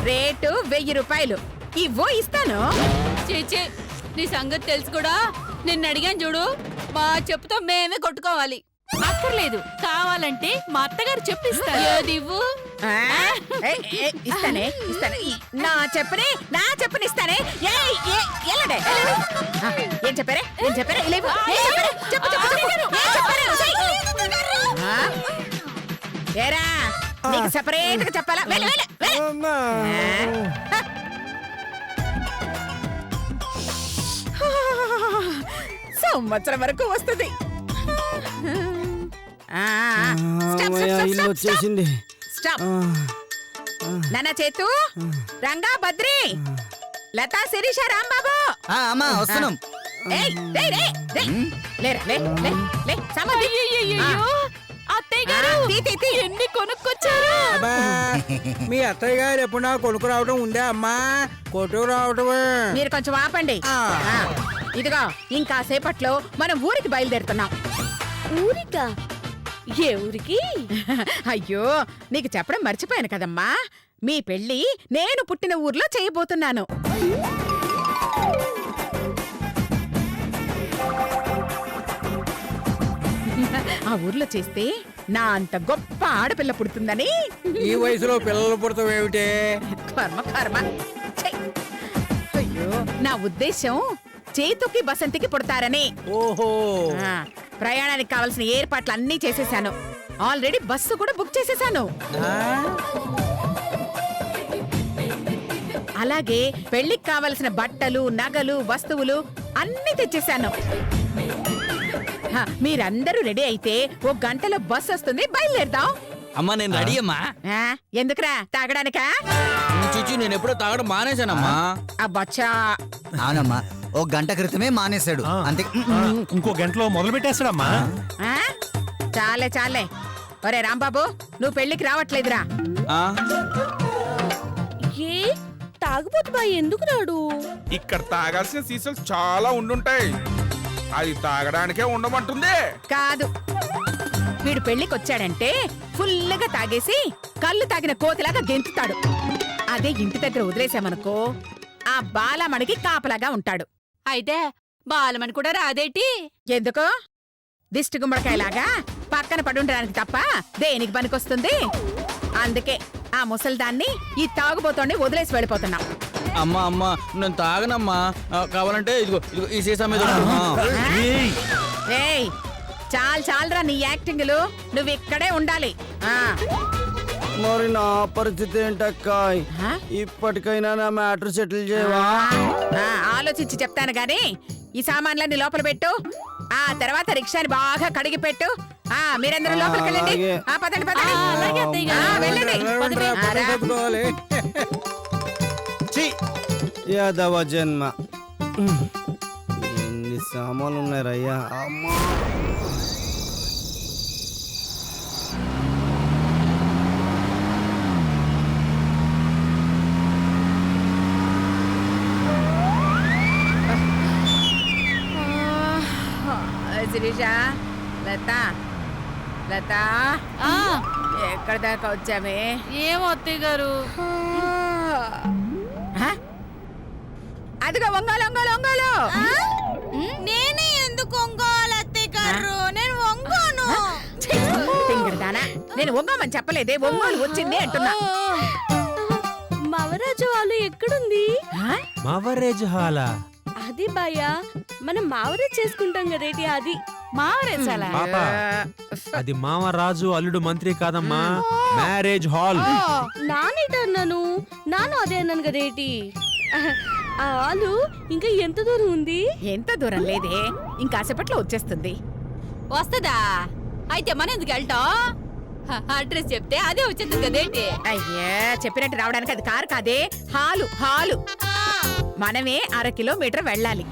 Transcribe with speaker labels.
Speaker 1: Rate 1000 రూపాయలు. ఇవ్వో ఇస్తాను.
Speaker 2: చేచే నీ సంగతి తెలుసు కూడా. నిన్ను అడిగాను చూడు, మా చెప్పుతో మేమే కొట్టుకోవాలి. అక్కర్లేదు, కావాలంటే మా అత్తగారు చెప్పిస్తారు. ఏదివ్వు.
Speaker 1: ఇస్తానే ఇస్తానే. నా చెప్పుని ఇస్తానే. ఏం చెప్పారే ఏరా నీకు సెపరేట్ గా చెప్పాలా? సంవత్సరం వరకు వస్తుంది.
Speaker 3: వచ్చేసింది.
Speaker 1: స్టాప్. నానా చేతు, రంగా, బద్రి, లతా, శిరీష, రాంబాబు.
Speaker 3: అమ్మా వస్తున్నాం.
Speaker 2: అత్తయ్య గారు ఎన్ని కొనుక్కొచ్చారు?
Speaker 3: మీ అత్తయ్య గారు ఎప్పుడు కొనుక్కు రావడం ఉందే అమ్మా? కొట్టుకు రావటమే.
Speaker 1: మీరు కొంచెం ఆపండి. ఇదిగో ఇంకా సేపట్లో మనం ఊరికి బయలుదేరుతున్నాం.
Speaker 2: ఊరికా? ఏ ఊరికి?
Speaker 1: అయ్యో నీకు చెప్పడం మర్చిపోయాను కదమ్మా. మీ పెళ్లి నేను పుట్టిన ఊర్లో చేయబోతున్నాను. ఆ ఊర్లో చేస్తే నా అంత గొప్ప ఆడపిల్ల పుడుతుందని.
Speaker 3: ఈ వయసులో పిల్లలు పుడతావేమిటే?
Speaker 1: కర్మ కర్మ. ఛీ! అయ్యో నా ఉద్దేశం చేతుకి బసంతికి పుడతారని.
Speaker 3: ఓహో.
Speaker 1: ప్రయాణానికి కావాల్సిన ఏర్పాట్లు అన్నీ చేసేసాను. ఆల్రెడీ బస్సు కూడా బుక్ చేసేసాను. అలాగే పెళ్లికి కావలసిన బట్టలు, నగలు, వస్తువులు అన్నీ తెచ్చేసాను. మీరందరూ రెడీ అయితే 1 గంటలో బస్ వస్తుంది, బయలుదేరదాం.
Speaker 3: అమ్మా నేను రెడీ అమ్మా.
Speaker 1: ఎందుకురా? తాగడానికా?
Speaker 3: చూచి నేను ఎప్పుడో తాగడం మానేశానమ్మా.
Speaker 1: అబ్బచ్చా.
Speaker 4: అవునమ్మా, 1 గంట క్రితమే మానేశాడు. అంతే.
Speaker 5: ఇంకో గంటలో మొదలు పెట్టేస్తాడమ్మా.
Speaker 1: చాలే చాలే. ఒరే రాంబాబు, నువ్వు పెళ్లికి రావట్లేదురా?
Speaker 2: ఏ తాగుబోతు ఎందుకు రాడు?
Speaker 6: ఇక్కడ తాగాల్సిన సీసాలు చాలా ఉండుంటాయి. అది తాగడానికే ఉండమంటుంది.
Speaker 1: కాదు, వీడు పెళ్లికి వచ్చాడంటే ఫుల్గా తాగేసి కళ్ళు తాగిన కోతిలాగా గెంతుతాడు. అదే ఇంటి దగ్గర వదిలేసామనుకో ఆ బాలమణికి కాపలాగా ఉంటాడు.
Speaker 2: అయితే బాలమణి కూడా రాదేటి?
Speaker 1: ఎందుకో దిష్టి గుమ్మడికాయలాగా పక్కన పడుండడానికి తప్ప దేనికి పనికొస్తుంది? అందుకే ఆ ముసల్దాన్ని ఈ తాగుబోతోని వదిలేసి వెళ్ళిపోతున్నాం.
Speaker 3: అమ్మా అమ్మా నేను తాగనమ్మా. కావాలంటే ఇదిగో ఇదిగో ఈ సీసా మీద.
Speaker 1: ఏయ్ చాలరా నీ యాక్టింగ్లు. నువ్వు ఇక్కడే ఉండాలి.
Speaker 4: మరి నా పరిస్థితి ఏంటక్క? ఇప్పటికైనా నా మ్యాటర్ సెటిల్ చేయవా?
Speaker 1: ఆలోచించి చెప్తాను గాని ఈ సామాన్లన్నీ లోపల పెట్టు. ఆ తర్వాత రిక్షాని బాగా కడిగి పెట్టు. మీరందరూ లోపలికి వెళ్ళండి. పదండి వెళ్ళండి.
Speaker 4: యాదవ జన్మ. ఎన్ని సామాన్లు ఉన్నాయి రయ్యా. అమ్మా
Speaker 1: శిరీష, లతా ఎక్కడ దాకా వచ్చామే?
Speaker 2: ఏమో అత్తయ్య గారు.
Speaker 1: అదిగో ఒంగోలు.
Speaker 2: నేనే ఎందుకు ఒంగోలు అత్తయ్య గారు? నేను ఒంగోను.
Speaker 1: తింగరదానా, నేను ఒంగోమని చెప్పలేదే, ఒంగోలు వచ్చింది అంటున్నా.
Speaker 2: మవరాజు హాలు ఎక్కడుంది?
Speaker 5: మవరేజ్ హాలా?
Speaker 2: అది భయ్యా, మనం మావరేజ్ చేసుకుంటాం కదేటి, అది మావరేజ్ హాలా.
Speaker 5: పాపా, అది మామరాజు అల్లుడు మంత్రి కాదమ్మా, మ్యారేజ్ హాల్.
Speaker 2: నానేటన్నాను, నాను అదే అన్నాను కదేటి. ఆ హాలు ఇంకా ఎంత దూరం ఉంది?
Speaker 1: ఎంత దూరం లేదే, ఇంకాసేపట్లో వచ్చేస్తుంది.
Speaker 2: వస్తుందా? అయితే మనం ఎందుకు వెళ్తాం? అడ్రస్ చెప్తే అదే వచ్చేస్తుంది కదేంటి?
Speaker 1: అయ్యా, చెప్పినట్టు రావడానికి అది కారు కాదే, హాలు. మనమే 1/2 కిలోమీటర్ వెళ్ళాలి.